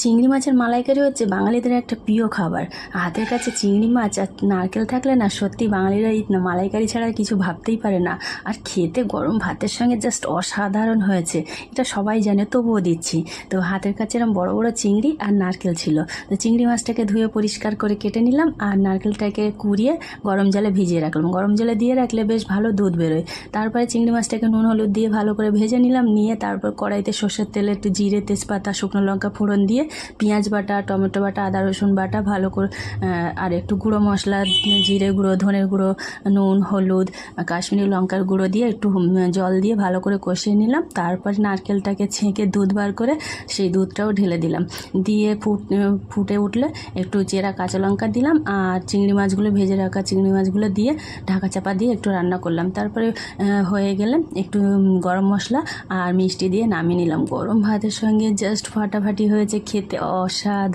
চিংড়ি মাছের মালাইকারি হচ্ছে বাঙালিদের একটা প্রিয় খাবার। হাতের কাছে চিংড়ি মাছ আর নারকেল থাকলে না সত্যি বাঙালিরা এই মালাইকারি ছাড়া কিছু ভাবতেই পারে না। আর খেতে গরম ভাতের সঙ্গে জাস্ট অসাধারণ হয়েছে, এটা সবাই জানে তবুও দিচ্ছি। তো হাতের কাছে এরকম বড় বড় চিংড়ি আর নারকেল ছিল। তো চিংড়ি মাছটাকে ধুয়ে পরিষ্কার করে কেটে নিলাম আর নারকেলটাকে কুড়িয়ে গরম জলে ভিজিয়ে রাখলাম। গরম জলে দিয়ে রাখলে বেশ ভালো দুধ বেরোয়। তারপরে চিংড়ি মাছটাকে নুন হলুদ দিয়ে ভালো করে ভেজে নিলাম, নিয়ে তারপর কড়াইতে সর্ষের তেলে একটু জিরে তেজপাতা শুকনো লঙ্কা ফোড়ন দিয়ে পেঁয়াজ বাটা টমেটো বাটা আদা রসুন বাটা ভালো করে আর একটু গুঁড়ো মশলা জিরে গুঁড়ো ধনের গুঁড়ো নুন হলুদ কাশ্মীরি লঙ্কার গুঁড়ো দিয়ে একটু জল দিয়ে ভালো করে কষিয়ে নিলাম। তারপর নারকেলটাকে ছেঁকে দুধ বার করে সেই দুধটাও ঢেলে দিলাম, দিয়ে ফুটে উঠলে একটু চেরা কাঁচা লঙ্কা দিলাম আর চিংড়ি মাছগুলো ভেজে রাখা চিংড়ি মাছগুলো দিয়ে ঢাকা চাপা দিয়ে একটু রান্না করলাম। তারপরে হয়ে গেলে একটু গরম মশলা আর মিষ্টি দিয়ে নামিয়ে নিলাম। গরম ভাতের সঙ্গে জাস্ট ফাটাফাটি হয়েছে, খেতে অসাধারণ।